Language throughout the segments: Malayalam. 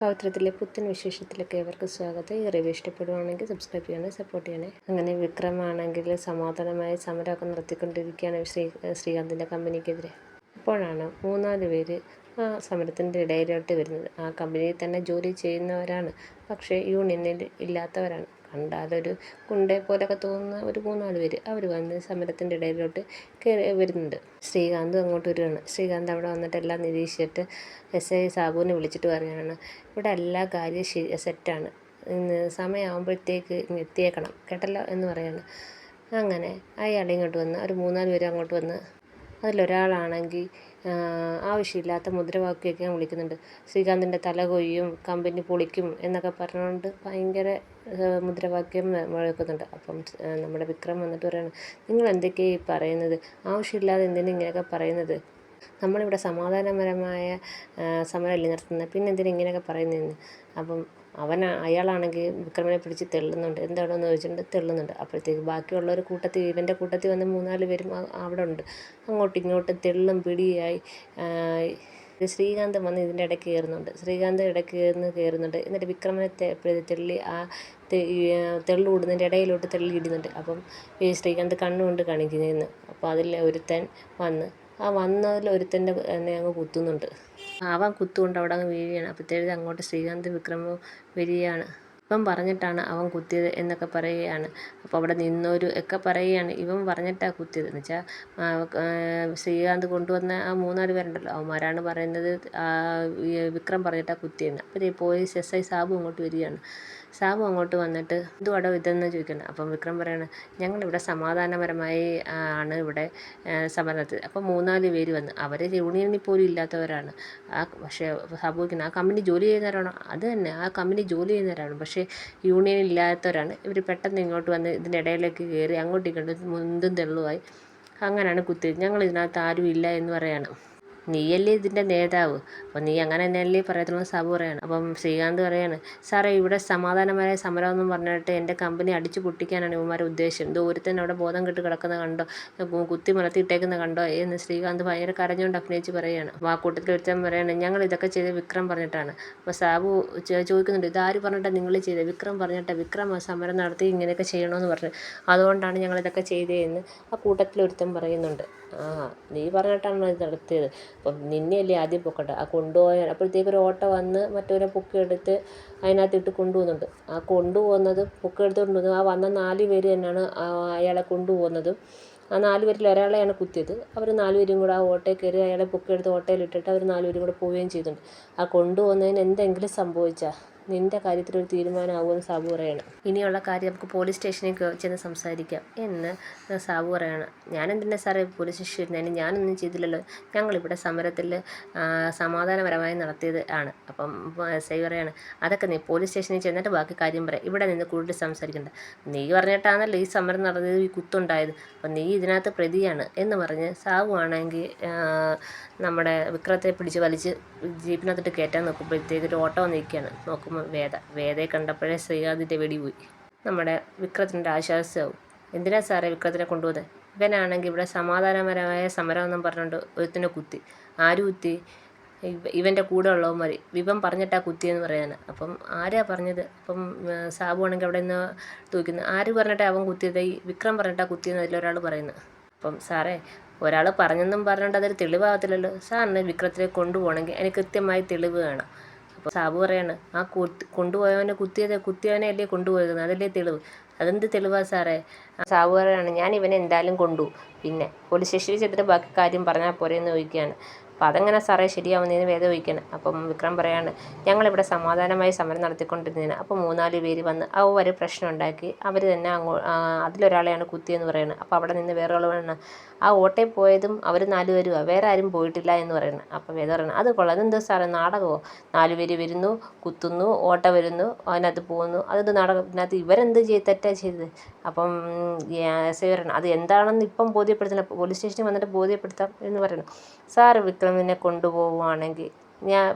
പവിത്രത്തിലെ പുത്തൻ വിശേഷത്തിലേക്ക് ഏവർക്കും സ്വാഗതം. ഈ റിവ്യൂ ഇഷ്ടപ്പെടുവാണെങ്കിൽ സബ്സ്ക്രൈബ് ചെയ്യണേ, സപ്പോർട്ട് ചെയ്യണേ. അങ്ങനെ വിക്രമാണെങ്കിൽ സമാധാനമായി സമരമൊക്കെ നടത്തിക്കൊണ്ടിരിക്കുകയാണ് ശ്രീകാന്തിൻ്റെ കമ്പനിക്കെതിരെ. അപ്പോഴാണ് മൂന്നാല് പേര് ആ സമരത്തിൻ്റെ ഇടയിലോട്ട് വരുന്നത്. ആ കമ്പനിയിൽ തന്നെ ജോലി ചെയ്യുന്നവരാണ്, പക്ഷേ യൂണിയനിൽ ഇല്ലാത്തവരാണ്. കണ്ടാലൊരു ഗുണ്ടയെ പോലൊക്കെ തോന്നുന്ന ഒരു മൂന്നാല് പേര് അവർ വന്ന് സമരത്തിൻ്റെ ഇടയിലോട്ട് വരുന്നുണ്ട്. ശ്രീകാന്ത് അങ്ങോട്ട് വരികയാണ്. ശ്രീകാന്ത് അവിടെ വന്നിട്ട് എല്ലാം നിരീക്ഷിച്ചിട്ട് SI സാബുവിനെ വിളിച്ചിട്ട് പറയുകയാണ്, ഇവിടെ എല്ലാ കാര്യം സെറ്റാണ്, ഇന്ന് സമയമാകുമ്പോഴത്തേക്ക് എത്തിയേക്കണം കേട്ടല്ലോ എന്ന് പറയാണ്. അങ്ങനെ അയാൾ ഇങ്ങോട്ട് വന്ന് ഒരു മൂന്നാല് പേര് അങ്ങോട്ട് വന്ന് അതിലൊരാളാണെങ്കിൽ ആവശ്യമില്ലാത്ത മുദ്രാവാക്യമൊക്കെ ഞാൻ വിളിക്കുന്നുണ്ട്. ശ്രീകാന്തിൻ്റെ തല കൊയ്യും, കമ്പനി പൊളിക്കും എന്നൊക്കെ പറഞ്ഞുകൊണ്ട് ഭയങ്കര മുദ്രാവാക്യം മുഴക്കുന്നുണ്ട്. അപ്പം നമ്മുടെ വിക്രം വന്നിട്ട് പറയാണ്, നിങ്ങൾ എന്തൊക്കെയാണ് ഈ പറയുന്നത്? ആവശ്യമില്ലാതെ എന്തിനാ ഇങ്ങനെയൊക്കെ പറയുന്നത്? നമ്മളിവിടെ സമാധാനപരമായ സമരമല്ലേ നടത്തുന്നത്, പിന്നെ എന്തിനാ ഇങ്ങനെയൊക്കെ പറയുന്നതെന്ന്. അപ്പം അയാളാണെങ്കിൽ വിക്രമിനെ പിടിച്ച് തെള്ളുന്നുണ്ട്. എന്താണെന്ന് ചോദിച്ചിട്ടുണ്ട്, തെള്ളുന്നുണ്ട്. അപ്പോഴത്തേക്ക് ബാക്കിയുള്ളവർ ഇവൻ്റെ കൂട്ടത്തിൽ വന്ന് മൂന്നാല് പേരും അവിടെ ഉണ്ട്. അങ്ങോട്ടും ഇങ്ങോട്ടും തെള്ളും പിടിയായി. ശ്രീകാന്ത് വന്ന് ഇതിൻ്റെ ഇടയ്ക്ക് ശ്രീകാന്ത് ഇടയ്ക്ക് കയറുന്നുണ്ട്. എന്നിട്ട് വിക്രമനെ തെള്ളി ആ തെള്ളുകൂടുന്നതിൻ്റെ ഇടയിലോട്ട് തെള്ളിയിടുന്നുണ്ട്. അപ്പം ശ്രീകാന്ത് കണ്ണുകൊണ്ട് കാണിക്കുന്നതെന്ന്. അപ്പോൾ അതിൽ ഒരുത്തൻ വന്നതിൽ ഒരുത്തൻ്റെ എന്നെ അങ്ങ് കുത്തുന്നുണ്ട്. അവൻ കുത്തുകൊണ്ട് അവിടെ അങ്ങ് വീഴുകയാണ്. അപ്പോഴത്തേക്ക് അങ്ങോട്ട് ശ്രീകാന്ത് വിക്രമോ വരികയാണ്. ഇവൻ പറഞ്ഞിട്ടാണ് അവൻ കുത്തിയത് എന്നൊക്കെ പറയുകയാണ്. അപ്പോൾ അവിടെ നിന്നോരു ഒക്കെ പറയുകയാണ്, ഇവൻ പറഞ്ഞിട്ടാണ് കുത്തിയത് എന്ന് വെച്ചാൽ ശ്രീകാന്ത് കൊണ്ടുവന്ന ആ മൂന്നാല് പേരുണ്ടല്ലോ, അവന്മാരാണ് പറയുന്നത് വിക്രം പറഞ്ഞിട്ടാണ് കുത്തിയെന്ന്. അപ്പോൾ പോലീസ് SI സാബു അങ്ങോട്ട് വരികയാണ്. സാബു അങ്ങോട്ട് വന്നിട്ട് എന്തുവാടോ ഇതെന്ന് ചോദിക്കണം. അപ്പം വിക്രം പറയാണ്, ഞങ്ങളിവിടെ സമാധാനപരമായി ആണ് ഇവിടെ സമരം നടത്തിയത്. അപ്പം മൂന്നാല് പേര് വന്ന് അവർ യൂണിയനിൽ പോലും ഇല്ലാത്തവരാണ്. പക്ഷേ സംഭവിക്കുന്നത് ആ കമ്പനി ജോലി ചെയ്യുന്നവരാണോ? അത് തന്നെ, ആ കമ്പനി ജോലി ചെയ്യുന്നവരാണ്, പക്ഷേ യൂണിയൻ ഇല്ലാത്തവരാണ്. ഇവർ പെട്ടെന്ന് ഇങ്ങോട്ട് വന്ന് ഇതിൻ്റെ ഇടയിലേക്ക് കയറി അങ്ങോട്ടും ഇങ്ങോട്ടും മുന്തും തെള്ളുമായി. അങ്ങനെയാണ് കുത്തിയത്. ഞങ്ങൾ ഇതിനകത്ത് ആരും ഇല്ല എന്ന് പറയാണ്. നീയല്ലേ ഇതിൻ്റെ നേതാവ്, അപ്പം നീ അങ്ങനെ തന്നെയല്ലേ പറയത്തുള്ളൂ സാബു പറയാണ്. അപ്പം ശ്രീകാന്ത് പറയാണ്, സാറേ ഇവിടെ സമാധാനപരമായ സമരമെന്നും പറഞ്ഞിട്ട് എൻ്റെ കമ്പനി അടിച്ചു പൊട്ടിക്കാനാണ് ഇവന്മാരുടെ ഉദ്ദേശം. ഇത് ഒരുത്തൻ അവിടെ ബോധം കെട്ട് കിടക്കുന്ന കണ്ടോ, കുത്തി മലത്തിയിട്ടേക്കുന്ന കണ്ടോ എന്ന് ശ്രീകാന്ത് ഭയങ്കര കരഞ്ഞുകൊണ്ട് അഭിനയിച്ച് പറയുകയാണ്. അപ്പോൾ ആ കൂട്ടത്തിൽ ഒരുത്തൻ പറയാണ്, ഞങ്ങൾ ഇതൊക്കെ ചെയ്ത് വിക്രം പറഞ്ഞിട്ടാണ്. അപ്പോൾ സാബു ചോദിക്കുന്നുണ്ട്, ഇതാര് പറഞ്ഞിട്ടാണ് നിങ്ങൾ ചെയ്തത്? വിക്രം പറഞ്ഞിട്ട്, വിക്രം സമരം നടത്തി ഇങ്ങനെയൊക്കെ ചെയ്യണമെന്ന് പറഞ്ഞു, അതുകൊണ്ടാണ് ഞങ്ങളിതൊക്കെ ചെയ്തതെന്ന് ആ കൂട്ടത്തിൽ ഒരുത്തൻ പറയുന്നുണ്ട്. നീ പറഞ്ഞിട്ടാണല്ലോ ഇത് നടത്തിയത്, അപ്പം നിന്നെയല്ലേ ആദ്യം പൊക്കട്ടെ. ആ കൊണ്ടുപോയാൽ അപ്പോഴത്തേക്കൊരു ഓട്ടോ വന്ന് മറ്റവരെ പൊക്കിയെടുത്ത് അതിനകത്തിട്ട് കൊണ്ടുപോകുന്നുണ്ട്. ആ കൊണ്ടുപോകുന്നത് പൊക്കിയെടുത്തുകൊണ്ട് ആ വന്ന 4 പേര് തന്നെയാണ് അയാളെ കൊണ്ടുപോകുന്നതും. ആ 4 പേരിൽ ഒരാളെയാണ് കുത്തിയത്. അവർ 4 പേരും കൂടെ ആ ഓട്ടോയിൽ കയറി അയാളെ പൊക്കിയെടുത്ത് ഓട്ടോയിലിട്ടിട്ട് അവർ 4 പേരും കൂടെ പോവുകയും ചെയ്തിട്ടുണ്ട്. ആ കൊണ്ടുപോകുന്നതിന് എന്തെങ്കിലും സംഭവിച്ചാൽ നിൻ്റെ കാര്യത്തിലൊരു തീരുമാനമാകുമെന്ന് സാബു പറയാണ്. ഇനിയുള്ള കാര്യം നമുക്ക് പോലീസ് സ്റ്റേഷനിൽ ചെന്ന് സംസാരിക്കാം എന്ന് സാബു പറയാണ്. ഞാനെന്തിനാ സാറേ പോലീസ് സ്റ്റേഷനിൽ വരുന്നതിന്? ഞാനൊന്നും ചെയ്തില്ലല്ലോ, ഞങ്ങളിവിടെ സമരത്തിൽ സമാധാനപരമായി നടത്തിയത് ആണ്. അപ്പം SI പറയാണ്, അതൊക്കെ നീ പോലീസ് സ്റ്റേഷനിൽ ചെന്നിട്ട് ബാക്കി കാര്യം പറയാം, ഇവിടെ നിന്ന് കൂടുതൽ സംസാരിക്കണ്ട. നീ പറഞ്ഞിട്ടാണല്ലോ ഈ സമരം നടന്നത്, ഈ കുത്തുണ്ടായത്, അപ്പം നീ ഇതിനകത്ത് പ്രതിയാണ് എന്ന് പറഞ്ഞ് സാബു ആണെങ്കിൽ നമ്മുടെ വിക്രത്തെ പിടിച്ച് വലിച്ച് ജീപ്പിനകത്തിട്ട് കയറ്റാൻ നോക്കുമ്പോഴത്തേക്ക് ഒരു ഓട്ടോ നിൽക്കുകയാണ്. നോക്കുമ്പോൾ വേദയെ കണ്ടപ്പോഴേ ശ്രീകാന്തിൻ്റെ വെടി പോയി. നമ്മുടെ വിക്രത്തിൻ്റെ ആശ്വാസമാവും. എന്തിനാ സാറേ വിക്രത്തിനെ കൊണ്ടുപോകുന്നത്? ഇവനാണെങ്കിൽ ഇവിടെ സമാധാനപരമായ സമരമെന്നും പറഞ്ഞുകൊണ്ട് ഒരുത്തിനെ കുത്തി. ആര് കുത്തി? ഇവൻ്റെ കൂടെ ഉള്ളവന്മാർ. ഇവൻ പറഞ്ഞിട്ടാ കുത്തിയെന്ന് പറയാൻ. അപ്പം ആരാ പറഞ്ഞത്? അപ്പം സാബു ആണെങ്കിൽ അവിടെ നിന്ന് തൂക്കുന്നു. ആര് പറഞ്ഞിട്ടാ അവൻ കുത്തിയത്? ഈ വിക്രം പറഞ്ഞിട്ടാ കുത്തിയെന്ന് അതിലൊരാൾ പറയുന്നു. അപ്പം സാറേ, ഒരാൾ പറഞ്ഞെന്നും പറഞ്ഞുകൊണ്ട് അതൊരു തെളിവാകത്തില്ലല്ലോ. സാറിന് വിക്രത്തിനെ കൊണ്ടുപോകണമെങ്കിൽ അതിന് കൃത്യമായി തെളിവ് വേണം. അപ്പോൾ സാബു പറയാണ്, ആ കൊണ്ടുപോയവനെ കുത്തിയവനെ അല്ലേ കൊണ്ടുപോയത്, അതല്ലേ തെളിവ്. അതെന്ത് തെളിവാ സാറേ? സാബു പറയാണ്, ഞാൻ ഇവനെ എന്തായാലും കൊണ്ടുപോകും, പിന്നെ പോലീസ് സ്റ്റേഷനിൽ ചെന്നിട്ട് ബാക്കി കാര്യം പറഞ്ഞാൽ പോരെ എന്ന് ചോദിക്കുകയാണ്. അപ്പോൾ അതെങ്ങനെ സാറേ ശരിയാവുന്നതിന് വേദ ചോദിക്കുകയാണ്. അപ്പം വിക്രം പറയാണ്, ഞങ്ങളിവിടെ സമാധാനമായി സമരം നടത്തിക്കൊണ്ടിരുന്നതിന് അപ്പോൾ 3-4 പേര് വന്ന് അവർ പ്രശ്നം ഉണ്ടാക്കി, അവർ തന്നെ അതിലൊരാളെയാണ് കുത്തിയെന്ന് പറയുന്നത്. അപ്പോൾ അവിടെ നിന്ന് വേറെ ആളാണ് ആ ഓട്ടോയിൽ പോയതും അവർ 4 പേരുമാണ്, വേറെ ആരും പോയിട്ടില്ല എന്ന് പറയുന്നത്. അപ്പോൾ വേദ പറയുന്നത്, അത് കൊള്ളാം, അതെന്താ സാറേ നാടകമോ? 4 പേര് വരുന്നു, കുത്തുന്നു, ഓട്ടോ വരുന്നു, അതിനകത്ത് പോകുന്നു, അതെന്ത് നാടകം? ഇതിനകത്ത് ഇവരെന്ത് തെറ്റാ ചെയ്തത്? അപ്പം SI പറയണം, അത് എന്താണെന്ന് ഇപ്പം ബോധ്യപ്പെടുത്തില്ല, പോലീസ് സ്റ്റേഷനിൽ വന്നിട്ട് ബോധ്യപ്പെടുത്താം എന്ന് പറയണം. സാറ് വിക്രമിനെ കൊണ്ടുപോവുകയാണെങ്കിൽ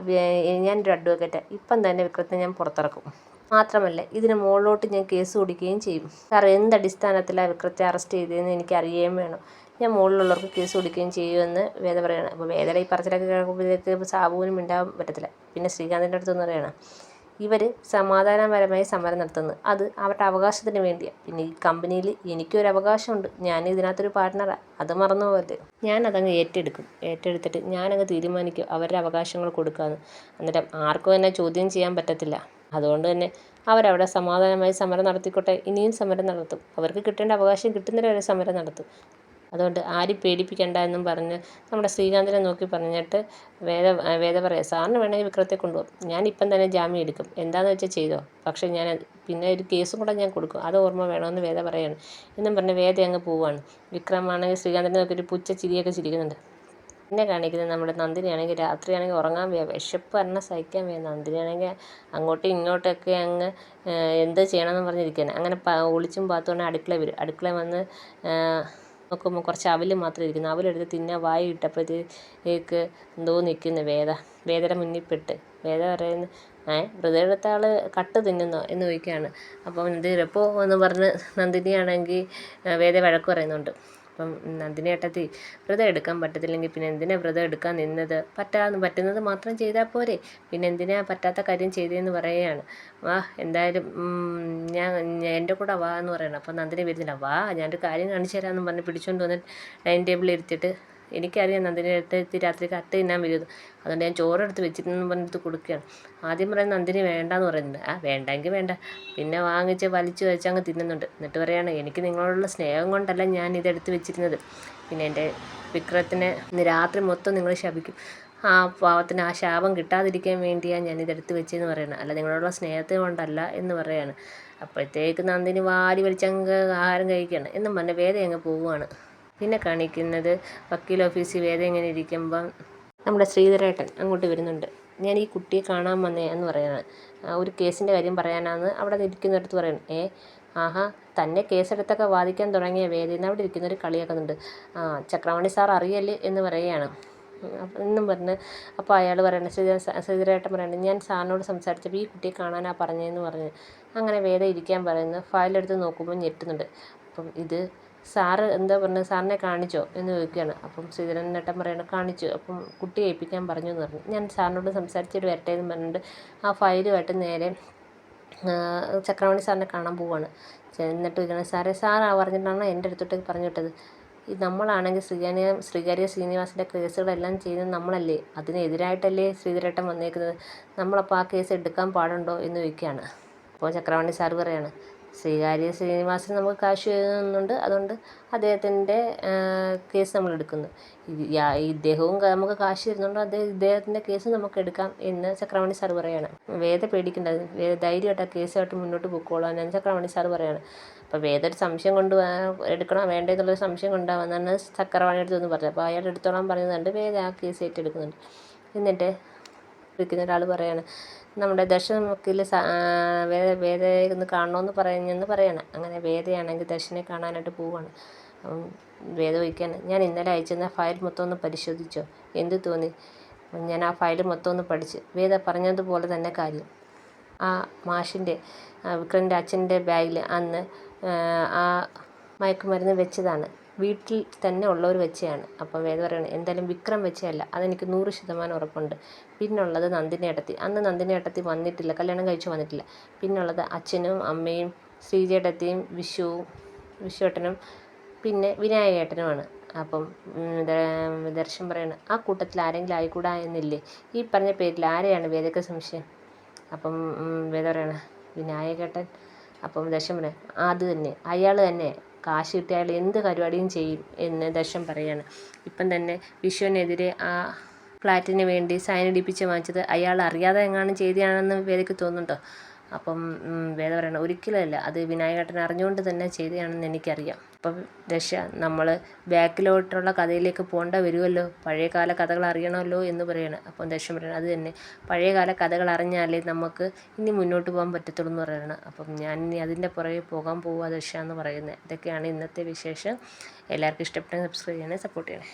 ഞാനൊരു അഡ്വക്കേറ്റാണ്, ഇപ്പം തന്നെ വിക്രത്തെ ഞാൻ പുറത്തിറക്കും. മാത്രമല്ല ഇതിന് മുകളിലോട്ട് ഞാൻ കേസ് കൊടുക്കുകയും ചെയ്യും. സാർ എന്തടിസ്ഥാനത്തിലാണ് വിക്രത്തെ അറസ്റ്റ് ചെയ്തതെന്ന് എനിക്ക് അറിയുകയും വേണം. ഞാൻ മുകളിലുള്ളവർക്ക് കേസ് കൊടുക്കുകയും ചെയ്യുമെന്ന് വേദ പറയുകയാണ്. അപ്പോൾ വേദയുടെ ഈ പറച്ചിലൊക്കെ കേൾക്കുമ്പോഴത്തേക്ക് സാബുവിനും മിണ്ടാൻ പറ്റത്തില്ല. പിന്നെ ശ്രീകാന്തിൻ്റെ അടുത്തെന്ന് പറയുകയാണ്, ഇവർ സമാധാനപരമായി സമരം നടത്തുന്നത് അത് അവരുടെ അവകാശത്തിന് വേണ്ടിയാണ്. പിന്നെ ഈ കമ്പനിയിൽ എനിക്കൊരു അവകാശമുണ്ട്, ഞാൻ ഇതിനകത്തൊരു പാർട്ട്ണറാണ്, അത് മറന്നു പോകരുത്. ഞാനതങ്ങ് ഏറ്റെടുത്തിട്ട് ഞാനങ്ങ് തീരുമാനിക്കും അവരുടെ അവകാശങ്ങൾ കൊടുക്കാമെന്ന്. അന്നേരം ആർക്കും എന്നെ ചോദ്യം ചെയ്യാൻ പറ്റത്തില്ല. അതുകൊണ്ട് തന്നെ അവരവിടെ സമാധാനമായി സമരം നടത്തിക്കോട്ടെ. ഇനിയും സമരം നടത്തും, അവർക്ക് കിട്ടേണ്ട അവകാശം കിട്ടുന്നവരെ വരെ സമരം നടത്തും. അതുകൊണ്ട് ആരും പേടിപ്പിക്കണ്ട എന്നും പറഞ്ഞ് നമ്മുടെ ശ്രീകാന്തിനെ നോക്കി പറഞ്ഞിട്ട് വേദ പറയാം, സാറിന് വേണമെങ്കിൽ വിക്രത്തെ കൊണ്ടുപോകും, ഞാനിപ്പം തന്നെ ജാമ്യം എടുക്കും, എന്താണെന്ന് വെച്ചാൽ ചെയ്തോ, പക്ഷേ ഞാൻ പിന്നെ ഒരു കേസും കൂടെ ഞാൻ കൊടുക്കും, അത് ഓർമ്മ വേണമെന്ന് വേദ പറയാണ്. എന്നും പറഞ്ഞ് വേദ അങ്ങ് പോവുകയാണ്. വിക്രമാണെങ്കിൽ ശ്രീകാന്തിനെ നോക്കി ഒരു പുച്ഛ ചിരിയൊക്കെ ചിരിക്കുന്നുണ്ട്. പിന്നെ കാണിക്കുന്നത് നമ്മുടെ നന്ദിനിയാണെങ്കിൽ രാത്രിയാണെങ്കിൽ ഉറങ്ങാൻ വിശപ്പ് പറഞ്ഞാൽ സഹിക്കാൻ വയ്യ. നന്ദിനിയാണെങ്കിൽ അങ്ങോട്ടും ഇങ്ങോട്ടൊക്കെ അങ്ങ് എന്ത് ചെയ്യണമെന്ന് പറഞ്ഞിരിക്കുകയാണ്. അങ്ങനെ ഒളിച്ചും പാത്തുകൊണ്ട് അടുക്കള വരും. അടുക്കള വന്ന് നോക്കുമ്പോൾ കുറച്ച് അവൽ മാത്രം ഇരിക്കുന്നു. അവലെടുത്ത് തിന്നാൻ വായി ഇട്ടപ്പോഴത്തേക്ക് എന്തോ നിൽക്കുന്നു വേദയുടെ മുന്നിൽ പെട്ട്. വേദ പറയുന്നു, വ്രതം എടുത്ത ആൾ കട്ട് തിന്നുന്നോ എന്ന് ചോദിക്കുകയാണ്. അപ്പം എപ്പോൾ എന്ന് പറഞ്ഞ് നന്ദിനിയാണെങ്കിൽ വേദ വഴക്ക് പറയുന്നുണ്ട്. അപ്പം നന്ദിനി ഏട്ടത്തി, വ്രതം എടുക്കാൻ പറ്റത്തില്ലെങ്കിൽ പിന്നെ എന്തിനാണ് വ്രതം എടുക്കാൻ നിന്നത്? പറ്റുന്നത് മാത്രം ചെയ്താൽ പോരെ, പിന്നെ എന്തിനാ പറ്റാത്ത കാര്യം ചെയ്തതെന്ന് പറയുകയാണ്. വാ, എന്തായാലും ഞാൻ എൻ്റെ കൂടെ വാ എന്ന് പറയണം. അപ്പം നന്ദിനി വരുന്നില്ല. വാ, ഞാനൊരു കാര്യം കാണിച്ചു തരാമെന്ന് പറഞ്ഞ് പിടിച്ചുകൊണ്ട് വന്ന് ഡൈനിങ് ടേബിളിൽ ഇരുത്തിയിട്ട്, എനിക്കറിയാം നന്ദിനി ഏട്ടത്തി രാത്രി കട്ട് തിന്നാൻ വരുന്നത്, അതുകൊണ്ട് ഞാൻ ചോറെടുത്ത് വെച്ചിരുന്നെന്ന് പറഞ്ഞിട്ട് കൊടുക്കുകയാണ്. ആദ്യം പറയുന്നത് നന്ദിനി വേണ്ടാന്ന് പറയുന്നുണ്ട്. വേണ്ടെങ്കിൽ വേണ്ട, പിന്നെ വാങ്ങിച്ച് വലിച്ചു വെച്ച് അങ്ങ് തിന്നുന്നുണ്ട്. എന്നിട്ട് പറയുകയാണ്, എനിക്ക് നിങ്ങളോടുള്ള സ്നേഹം കൊണ്ടല്ല ഞാൻ ഇതെടുത്ത് വെച്ചിരുന്നത്, പിന്നെ എൻ്റെ വിക്രത്തിനെ ഇന്ന് രാത്രി മൊത്തം നിങ്ങൾ ശപിക്കും, ആ പാവത്തിന് ആ ശാപം കിട്ടാതിരിക്കാൻ വേണ്ടിയാണ് ഞാൻ ഇതെടുത്ത് വെച്ചതെന്ന് പറയുന്നത്, അല്ല നിങ്ങളോടുള്ള സ്നേഹത്തെ കൊണ്ടല്ല എന്ന് പറയുകയാണ്. അപ്പോഴത്തേക്ക് നന്ദിനി വാരി വലിച്ചങ്ങ് ആഹാരം കഴിക്കുകയാണ്. എന്നും പറഞ്ഞ് വേദ അങ്ങ് പോവുകയാണ്. പിന്നെ കാണിക്കുന്നത് വക്കീൽ ഓഫീസിൽ വേദ ഇങ്ങനെ ഇരിക്കുമ്പം നമ്മുടെ ശ്രീധരേട്ടൻ അങ്ങോട്ട് വരുന്നുണ്ട്. ഞാൻ ഈ കുട്ടിയെ കാണാൻ വന്നേ എന്ന് പറയുന്നത്, ഒരു കേസിൻ്റെ കാര്യം പറയാനാണ് അവിടെ ഇരിക്കുന്നിടത്ത് പറയുന്നത്. ആഹാ, തന്നെ കേസെടുത്തൊക്കെ വാദിക്കാൻ തുടങ്ങിയ വേദിന്ന് അവിടെ ഇരിക്കുന്നവർ കളിയാക്കുന്നുണ്ട്. ചക്രവാണി സാർ അറിയല്ലേ എന്ന് പറയുകയാണ്. എന്നും പറഞ്ഞ് അപ്പോൾ അയാൾ പറയണത് ശ്രീധരേട്ടൻ പറയണത്, ഞാൻ സാറിനോട് സംസാരിച്ചപ്പോൾ ഈ കുട്ടിയെ കാണാനാണ് പറഞ്ഞതെന്ന് പറഞ്ഞ് അങ്ങനെ വേദ ഇരിക്കാൻ പറയുന്നു. ഫയലെടുത്ത് നോക്കുമ്പോൾ ഞെട്ടുന്നുണ്ട്. അപ്പം ഇത് സാറ് എന്താ പറഞ്ഞത്, സാറിനെ കാണിച്ചോ എന്ന് ചോദിക്കുകയാണ്. അപ്പം ശ്രീധരേട്ടൻ പറയണം, കാണിച്ചു, അപ്പം കുട്ടിയെ ഏൽപ്പിക്കാൻ പറഞ്ഞു എന്ന് പറഞ്ഞു. ഞാൻ സാറിനോട് സംസാരിച്ചിട്ട് വരട്ടെ എന്ന് പറഞ്ഞിട്ട് ആ ഫയലുമായിട്ട് നേരെ ചക്രവാണി സാറിനെ കാണാൻ പോവുകയാണ്. എന്നിട്ട് ചോദിക്കണം, സാർ പറഞ്ഞിട്ടാണോ എൻ്റെ അടുത്തോട്ട് പറഞ്ഞു വിട്ടത്? നമ്മളാണെങ്കിൽ ശ്രീകാര്യ ശ്രീനിവാസിൻ്റെ കേസുകളെല്ലാം ചെയ്യുന്നത് നമ്മളല്ലേ, അതിനെതിരായിട്ടല്ലേ ശ്രീധരേട്ടൻ വന്നേക്കുന്നത്, നമ്മളപ്പോൾ ആ കേസ് എടുക്കാൻ പാടുണ്ടോ എന്ന് ചോദിക്കുകയാണ്. അപ്പോൾ ചക്രവാണി സാർ പറയാണ്, ശ്രീകാര്യ ശ്രീനിവാസന് നമുക്ക് കാശ് എഴുതുന്നുണ്ട്, അതുകൊണ്ട് അദ്ദേഹത്തിൻ്റെ കേസ് നമ്മൾ എടുക്കുന്നു, ഇദ്ദേഹവും നമുക്ക് കാശ് തരുന്നുണ്ട്, ഇദ്ദേഹത്തിൻ്റെ കേസ് നമുക്ക് എടുക്കാം എന്ന് ചക്രവാണി സാർ പറയുകയാണ്. വേദ പേടിക്കേണ്ട, ധൈര്യമായിട്ട് ആ കേസുമായിട്ട് മുന്നോട്ട് പോയിക്കോളാം എന്ന് ചക്രവാണി സാർ പറയുകയാണ്. അപ്പോൾ വേദ ഒരു സംശയം കൊണ്ട് എടുക്കണോ വേണ്ടേ എന്നുള്ളൊരു സംശയം കൊണ്ടാവുന്നതാണ് ചക്രവാണി അടുത്തൊന്ന് പറഞ്ഞത്. അപ്പോൾ അയാൾ എടുത്തോളാൻ പറഞ്ഞതുകൊണ്ട് വേദ ആ കേസ് ഏറ്റെടുക്കുന്നുണ്ട്. എന്നിട്ട് വിളിക്കുന്ന ഒരാൾ പറയാണ്, നമ്മുടെ ദർശൻ വക്കീൽ വേദയെ ഒന്ന് കാണണമെന്ന് പറഞ്ഞെന്ന് പറയണം. അങ്ങനെ വേദയാണെങ്കിൽ ദർശനെ കാണാനായിട്ട് പോവുകയാണ്. വേദ ചോദിക്കുകയാണ്, ഞാൻ ഇന്നലെ അയച്ചിരുന്ന ഫയൽ മൊത്തം ഒന്ന് പരിശോധിച്ചോ, എന്ത് തോന്നി? ഞാൻ ആ ഫയൽ മൊത്തം ഒന്ന് പഠിച്ച്, വേദ പറഞ്ഞതുപോലെ തന്നെ കാര്യം, ആ മാഷിൻ്റെ വിക്രമിൻ്റെ അച്ഛൻ്റെ ബാഗിൽ അന്ന് ആ മയക്കുമരുന്ന് വെച്ചതാണ്, വീട്ടിൽ തന്നെ ഉള്ളവർ വെച്ചതാണ്. അപ്പം വേദ പറയണം, എന്തായാലും വിക്രം വെച്ചതല്ല, അതെനിക്ക് 100% ഉറപ്പുണ്ട്. പിന്നുള്ളത് നന്ദിനി ഏട്ടത്തി, അന്ന് നന്ദിനി ഏട്ടത്തി വന്നിട്ടില്ല, കല്യാണം കഴിച്ച് വന്നിട്ടില്ല. പിന്നുള്ളത് അച്ഛനും അമ്മയും ശ്രീജേട്ടത്തിയും വിശ്വേട്ടനും പിന്നെ വിനായകേട്ടനുമാണ്. അപ്പം ദർശൻ പറയണം, ആ കൂട്ടത്തിൽ ആരെങ്കിലും ആയിക്കൂടാ എന്നില്ലേ, ഈ പറഞ്ഞ പേരിൽ ആരെയാണ് വേദയ്ക്ക് സംശയം? അപ്പം വേദ പറയണം, വിനായകേട്ടൻ. അപ്പം ദർശൻ പറയാം, അത് തന്നെ, അയാൾ തന്നെ, കാശ് കിട്ടിയ അയാൾ എന്ത് പരിപാടിയും ചെയ്യും എന്ന് ദർശൻ പറയാണ്. ഇപ്പം തന്നെ വിശ്വനെതിരെ ആ ഫ്ലാറ്റിന് വേണ്ടി സൈൻ ഇടിപ്പിച്ച് വാങ്ങിച്ചത് അയാൾ അറിയാതെ എങ്ങാനും ചെയ്തതാണെന്ന് വേദയ്ക്ക് തോന്നുന്നുണ്ടോ? അപ്പം വേദ പറയണം, ഒരിക്കലുമല്ല, അത് വിനായകേട്ടൻ അറിഞ്ഞുകൊണ്ട് തന്നെ ചെയ്തതാണെന്ന് എനിക്കറിയാം. അപ്പം ദശ, നമ്മൾ ബാക്കിലോട്ടുള്ള കഥയിലേക്ക് പോകേണ്ട വരുമല്ലോ, പഴയകാല കഥകൾ അറിയണമല്ലോ എന്ന് പറയണം. അപ്പം ദശ പറയണം, അത് തന്നെ, പഴയകാല കഥകൾ അറിഞ്ഞാലേ നമുക്ക് ഇനി മുന്നോട്ട് പോകാൻ പറ്റത്തുള്ളൂ എന്ന് പറയണം. അപ്പം ഞാൻ ഇനി അതിൻ്റെ പുറകെ പോകാൻ പോവുക ദശ എന്ന് പറയുന്നത്. ഇതൊക്കെയാണ് ഇന്നത്തെ വിശേഷം. എല്ലാവർക്കും ഇഷ്ടപ്പെട്ടെങ്കിൽ സബ്സ്ക്രൈബ് ചെയ്യണേ, സപ്പോർട്ട് ചെയ്യണേ.